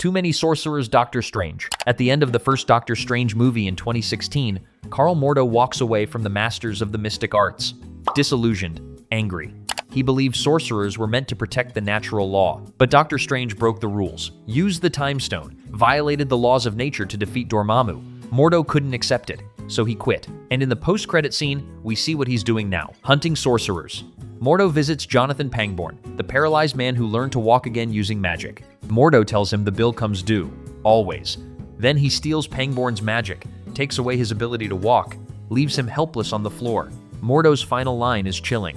Too many sorcerers. Doctor Strange. At the end of the first Doctor Strange movie in 2016, Carl Mordo walks away from the masters of the mystic arts. Disillusioned, angry. He believed sorcerers were meant to protect the natural law. But Doctor Strange broke the rules, used the Time Stone, violated the laws of nature to defeat Dormammu. Mordo couldn't accept it, so he quit. And in the post-credit scene, we see what he's doing now, hunting sorcerers. Mordo visits Jonathan Pangborn, the paralyzed man who learned to walk again using magic. Mordo tells him the bill comes due, always. Then he steals Pangborn's magic, takes away his ability to walk, leaves him helpless on the floor. Mordo's final line is chilling.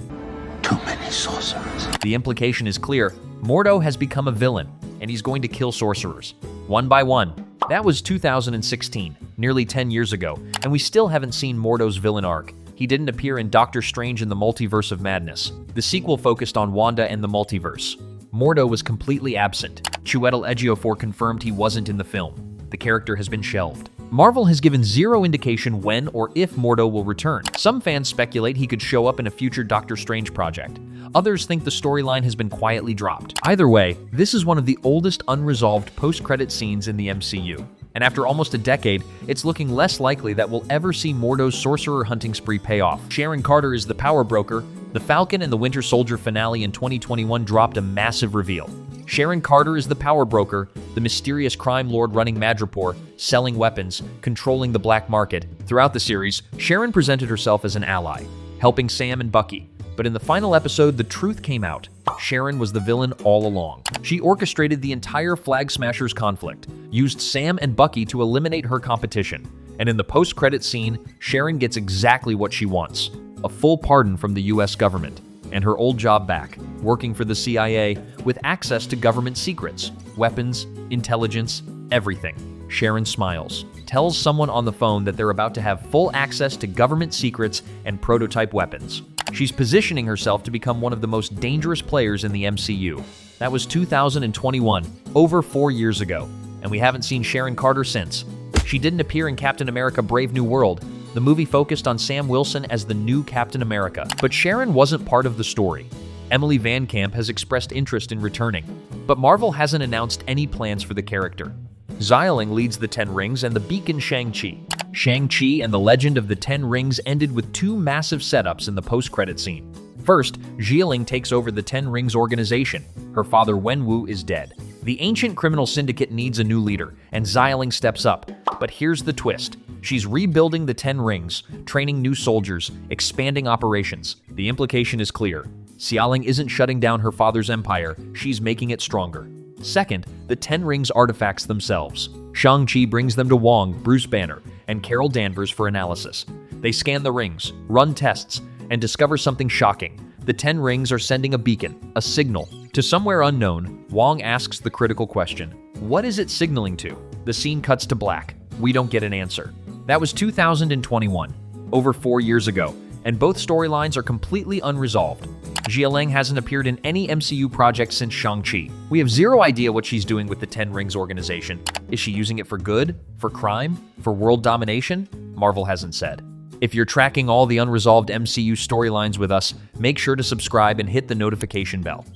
Too many sorcerers. The implication is clear. Mordo has become a villain, and he's going to kill sorcerers, one by one. That was 2016, nearly 10 years ago, and we still haven't seen Mordo's villain arc. He didn't appear in Doctor Strange in the Multiverse of Madness. The sequel focused on Wanda and the multiverse. Mordo was completely absent. Chiwetel Ejiofor confirmed he wasn't in the film. The character has been shelved. Marvel has given zero indication when or if Mordo will return. Some fans speculate he could show up in a future Doctor Strange project. Others think the storyline has been quietly dropped. Either way, this is one of the oldest unresolved post-credit scenes in the MCU. And after almost a decade, it's looking less likely that we'll ever see Mordo's sorcerer hunting spree pay off. Sharon Carter is the power broker. The Falcon and the Winter Soldier finale in 2021 dropped a massive reveal. Sharon Carter is the power broker, the mysterious crime lord running Madripoor, selling weapons, controlling the black market. Throughout the series, Sharon presented herself as an ally, helping Sam and Bucky. But in the final episode, the truth came out. Sharon was the villain all along. She orchestrated the entire Flag Smashers conflict, used Sam and Bucky to eliminate her competition. And in the post-credit scene, Sharon gets exactly what she wants: a full pardon from the US government, and her old job back, working for the CIA with access to government secrets, weapons, intelligence, everything. Sharon smiles, tells someone on the phone that they're about to have full access to government secrets and prototype weapons. She's positioning herself to become one of the most dangerous players in the MCU. That was 2021, over 4 years ago, and we haven't seen Sharon Carter since. She didn't appear in Captain America: Brave New World. The movie focused on Sam Wilson as the new Captain America, but Sharon wasn't part of the story. Emily Van Camp has expressed interest in returning, but Marvel hasn't announced any plans for the character. Xialing leads the Ten Rings and the Beacon Shang-Chi. Shang-Chi and the Legend of the Ten Rings ended with two massive setups in the post-credit scene. First, Xialing takes over the Ten Rings organization. Her father Wenwu is dead. The ancient criminal syndicate needs a new leader, and Xialing steps up. But here's the twist. She's rebuilding the Ten Rings, training new soldiers, expanding operations. The implication is clear. Xialing isn't shutting down her father's empire, she's making it stronger. Second, the Ten Rings artifacts themselves. Shang-Chi brings them to Wong, Bruce Banner, and Carol Danvers for analysis. They scan the rings, run tests, and discover something shocking. The Ten Rings are sending a beacon, a signal. To somewhere unknown, Wong asks the critical question: what is it signaling to? The scene cuts to black. We don't get an answer. That was 2021, over 4 years ago, and both storylines are completely unresolved. Xialing hasn't appeared in any MCU project since Shang-Chi. We have zero idea what she's doing with the Ten Rings organization. Is she using it for good? For crime? For world domination? Marvel hasn't said. If you're tracking all the unresolved MCU storylines with us, make sure to subscribe and hit the notification bell.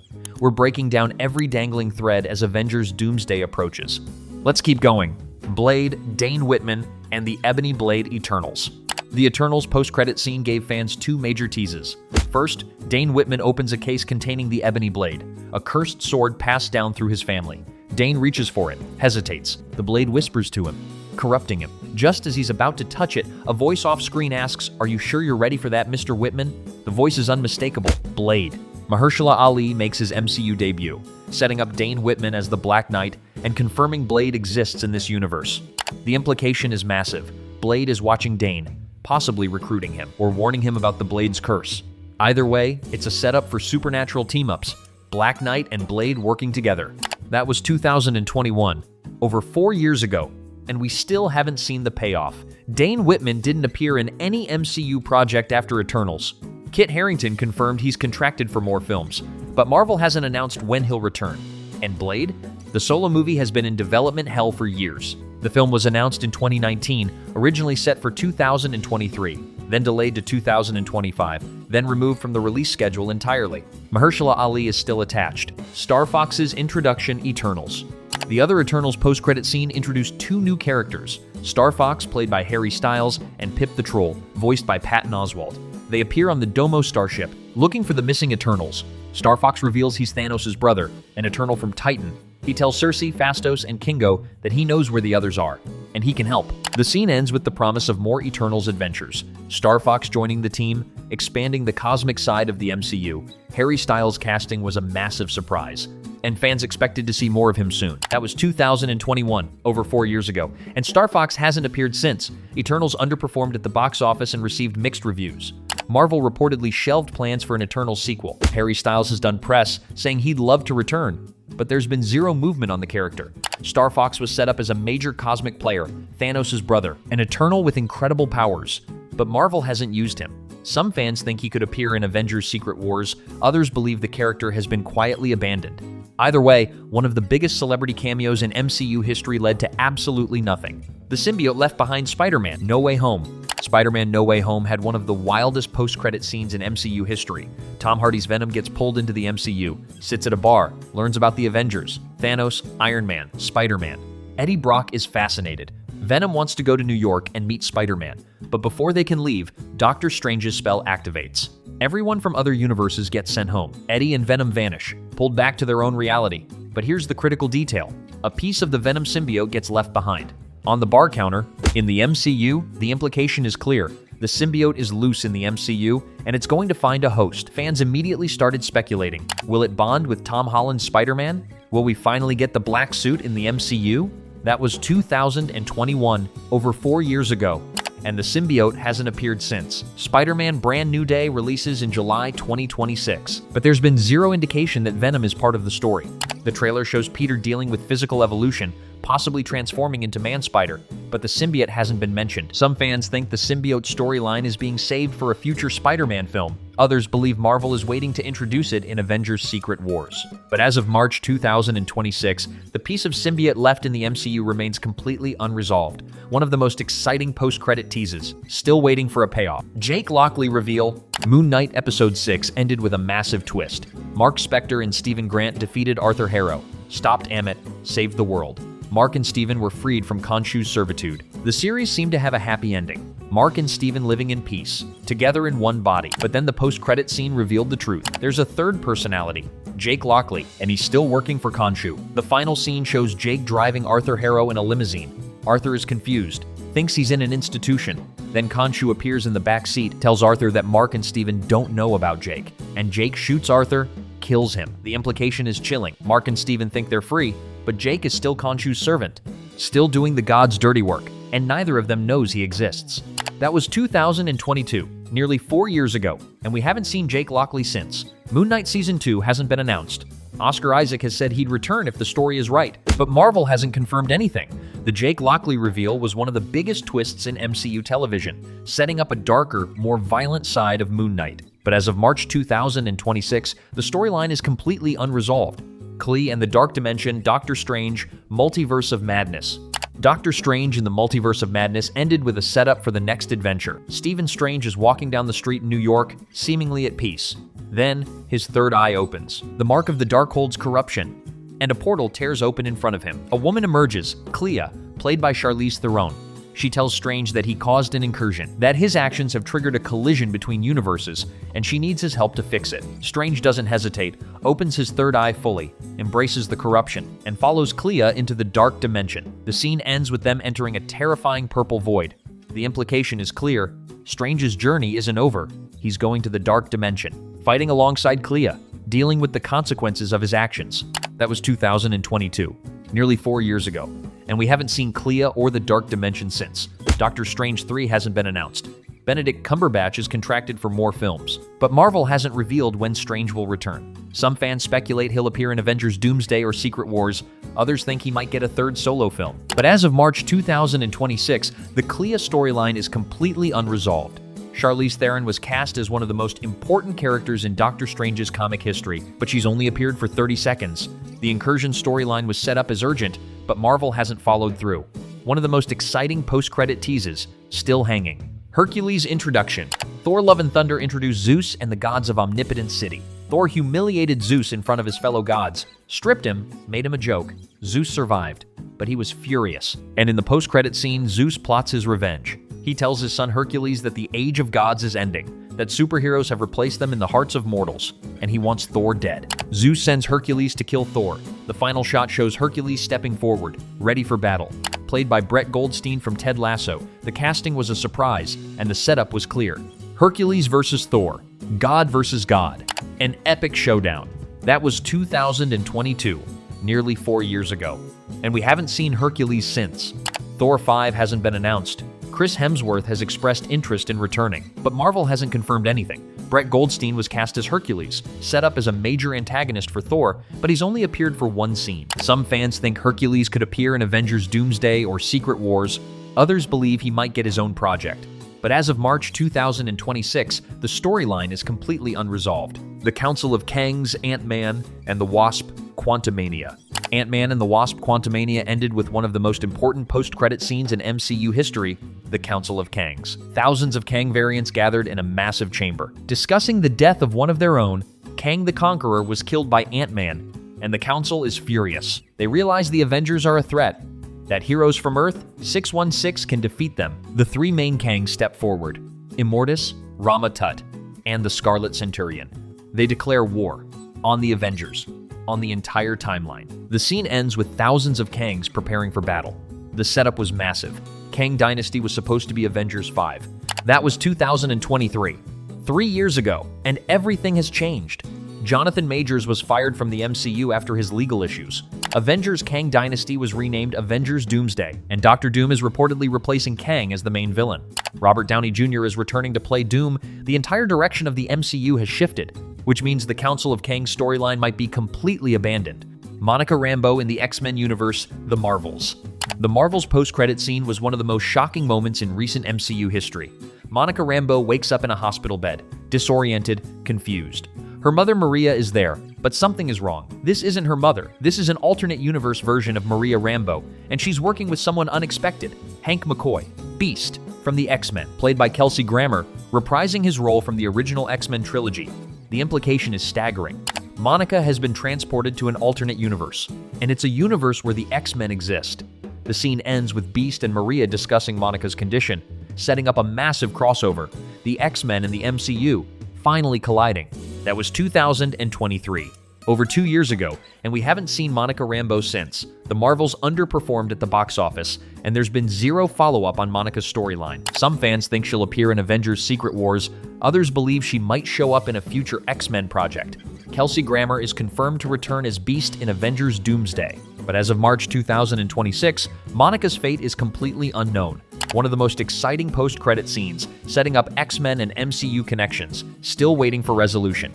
We're breaking down every dangling thread as Avengers Doomsday approaches. Let's keep going. Blade, Dane Whitman, and the Ebony Blade Eternals. The Eternals post-credit scene gave fans two major teases. First, Dane Whitman opens a case containing the Ebony Blade, a cursed sword passed down through his family. Dane reaches for it, hesitates. The blade whispers to him, corrupting him. Just as he's about to touch it, a voice off-screen asks, "Are you sure you're ready for that, Mr. Whitman?" The voice is unmistakable. Blade. Mahershala Ali makes his MCU debut, setting up Dane Whitman as the Black Knight and confirming Blade exists in this universe. The implication is massive. Blade is watching Dane, possibly recruiting him or warning him about the Blade's curse. Either way, it's a setup for supernatural team-ups, Black Knight and Blade working together. That was 2021, over 4 years ago, and we still haven't seen the payoff. Dane Whitman didn't appear in any MCU project after Eternals. Kit Harington confirmed he's contracted for more films, but Marvel hasn't announced when he'll return. And Blade? The solo movie has been in development hell for years. The film was announced in 2019, originally set for 2023, then delayed to 2025, then removed from the release schedule entirely. Mahershala Ali is still attached. Starfox's introduction: Eternals. The other Eternals post-credit scene introduced two new characters, Starfox, played by Harry Styles, and Pip the Troll, voiced by Patton Oswalt. They appear on the Domo starship, looking for the missing Eternals. Starfox reveals he's Thanos' brother, an Eternal from Titan. He tells Cersei, Phastos, and Kingo that he knows where the others are, and he can help. The scene ends with the promise of more Eternals adventures. Starfox joining the team, expanding the cosmic side of the MCU. Harry Styles' casting was a massive surprise, and fans expected to see more of him soon. That was 2021, over 4 years ago, and Starfox hasn't appeared since. Eternals underperformed at the box office and received mixed reviews. Marvel reportedly shelved plans for an Eternals sequel. Harry Styles has done press saying he'd love to return, but there's been zero movement on the character. Starfox was set up as a major cosmic player, Thanos' brother, an Eternal with incredible powers, but Marvel hasn't used him. Some fans think he could appear in Avengers Secret Wars, others believe the character has been quietly abandoned. Either way, one of the biggest celebrity cameos in MCU history led to absolutely nothing. The symbiote left behind Spider-Man: No Way Home. Spider-Man: No Way Home had one of the wildest post-credit scenes in MCU history. Tom Hardy's Venom gets pulled into the MCU, sits at a bar, learns about the Avengers, Thanos, Iron Man, Spider-Man. Eddie Brock is fascinated. Venom wants to go to New York and meet Spider-Man, but before they can leave, Doctor Strange's spell activates. Everyone from other universes gets sent home. Eddie and Venom vanish, pulled back to their own reality. But here's the critical detail. A piece of the Venom symbiote gets left behind. On the bar counter, in the MCU, the implication is clear. The symbiote is loose in the MCU, and it's going to find a host. Fans immediately started speculating. Will it bond with Tom Holland's Spider-Man? Will we finally get the black suit in the MCU? That was 2021, over 4 years ago, and the symbiote hasn't appeared since. Spider-Man Brand New Day releases in July 2026, but there's been zero indication that Venom is part of the story. The trailer shows Peter dealing with physical evolution, possibly transforming into Man-Spider, but the symbiote hasn't been mentioned. Some fans think the symbiote storyline is being saved for a future Spider-Man film. Others believe Marvel is waiting to introduce it in Avengers Secret Wars. But as of March 2026, the piece of symbiote left in the MCU remains completely unresolved. One of the most exciting post-credit teases, still waiting for a payoff. Jake Lockley reveal: Moon Knight Episode 6 ended with a massive twist. Mark Spector and Stephen Grant defeated Arthur Harrow, stopped Ammit, saved the world. Mark and Stephen were freed from Khonshu's servitude. The series seemed to have a happy ending. Mark and Stephen living in peace, together in one body. But then the post-credit scene revealed the truth. There's a third personality, Jake Lockley, and he's still working for Khonshu. The final scene shows Jake driving Arthur Harrow in a limousine. Arthur is confused, thinks he's in an institution. Then Khonshu appears in the back seat, tells Arthur that Mark and Stephen don't know about Jake. And Jake shoots Arthur, kills him. The implication is chilling. Mark and Stephen think they're free, but Jake is still Khonshu's servant, still doing the god's dirty work, and neither of them knows he exists. That was 2022, nearly 4 years ago, and we haven't seen Jake Lockley since. Moon Knight Season 2 hasn't been announced. Oscar Isaac has said he'd return if the story is right, but Marvel hasn't confirmed anything. The Jake Lockley reveal was one of the biggest twists in MCU television, setting up a darker, more violent side of Moon Knight. But as of March 2026, the storyline is completely unresolved. Clea and the Dark Dimension, Doctor Strange, Multiverse of Madness. Doctor Strange in the Multiverse of Madness ended with a setup for the next adventure. Stephen Strange is walking down the street in New York, seemingly at peace. Then, his third eye opens. The mark of the Darkhold's corruption, and a portal tears open in front of him. A woman emerges, Clea, played by Charlize Theron. She tells Strange that he caused an incursion, that his actions have triggered a collision between universes, and she needs his help to fix it. Strange doesn't hesitate, opens his third eye fully, embraces the corruption, and follows Clea into the Dark Dimension. The scene ends with them entering a terrifying purple void. The implication is clear: Strange's journey isn't over. He's going to the Dark Dimension, fighting alongside Clea, dealing with the consequences of his actions. That was 2022, nearly 4 years ago, and we haven't seen Clea or the Dark Dimension since. Doctor Strange 3 hasn't been announced. Benedict Cumberbatch is contracted for more films, but Marvel hasn't revealed when Strange will return. Some fans speculate he'll appear in Avengers Doomsday or Secret Wars, others think he might get a third solo film. But as of March 2026, the Clea storyline is completely unresolved. Charlize Theron was cast as one of the most important characters in Doctor Strange's comic history, but she's only appeared for 30 seconds. The incursion storyline was set up as urgent, but Marvel hasn't followed through. One of the most exciting post-credit teases, still hanging. Hercules introduction. Thor Love and Thunder introduced Zeus and the gods of Omnipotent City. Thor humiliated Zeus in front of his fellow gods, stripped him, made him a joke. Zeus survived, but he was furious. And in the post-credit scene, Zeus plots his revenge. He tells his son Hercules that the age of gods is ending, that superheroes have replaced them in the hearts of mortals, and he wants Thor dead. Zeus sends Hercules to kill Thor. The final shot shows Hercules stepping forward, ready for battle. Played by Brett Goldstein from Ted Lasso, the casting was a surprise, and the setup was clear. Hercules versus Thor, God versus God. An epic showdown. That was 2022, nearly 4 years ago. And we haven't seen Hercules since. Thor 5 hasn't been announced. Chris Hemsworth has expressed interest in returning, but Marvel hasn't confirmed anything. Brett Goldstein was cast as Hercules, set up as a major antagonist for Thor, but he's only appeared for one scene. Some fans think Hercules could appear in Avengers Doomsday or Secret Wars. Others believe he might get his own project. But as of March 2026, the storyline is completely unresolved. The Council of Kangs, Ant-Man, and the Wasp, Quantumania. Ant-Man and the Wasp Quantumania ended with one of the most important post-credit scenes in MCU history, the Council of Kangs. Thousands of Kang variants gathered in a massive chamber. Discussing the death of one of their own, Kang the Conqueror was killed by Ant-Man, and the Council is furious. They realize the Avengers are a threat, that heroes from Earth, 616, can defeat them. The three main Kangs step forward, Immortus, Rama Tut, and the Scarlet Centurion. They declare war on the Avengers, on the entire timeline. The scene ends with thousands of Kangs preparing for battle. The setup was massive. Kang Dynasty was supposed to be Avengers 5. That was 2023, 3 years ago, and everything has changed. Jonathan Majors was fired from the MCU after his legal issues. Avengers Kang Dynasty was renamed Avengers Doomsday, and Dr. Doom is reportedly replacing Kang as the main villain. Robert Downey Jr. is returning to play Doom. The entire direction of the MCU has shifted, which means the Council of Kangs storyline might be completely abandoned. Monica Rambeau in the X-Men universe, The Marvels. The Marvels post-credit scene was one of the most shocking moments in recent MCU history. Monica Rambeau wakes up in a hospital bed, disoriented, confused. Her mother Maria is there, but something is wrong. This isn't her mother. This is an alternate universe version of Maria Rambeau, and she's working with someone unexpected, Hank McCoy, Beast, from the X-Men, played by Kelsey Grammer, reprising his role from the original X-Men trilogy. The implication is staggering. Monica has been transported to an alternate universe, and it's a universe where the X-Men exist. The scene ends with Beast and Maria discussing Monica's condition, setting up a massive crossover, the X-Men and the MCU finally colliding. That was 2023, over 2 years ago, and we haven't seen Monica Rambeau since. The Marvels underperformed at the box office, and there's been zero follow-up on Monica's storyline. Some fans think she'll appear in Avengers Secret Wars. Others believe she might show up in a future X-Men project. Kelsey Grammer is confirmed to return as Beast in Avengers Doomsday. But as of March 2026, Monica's fate is completely unknown. One of the most exciting post-credit scenes, setting up X-Men and MCU connections, still waiting for resolution.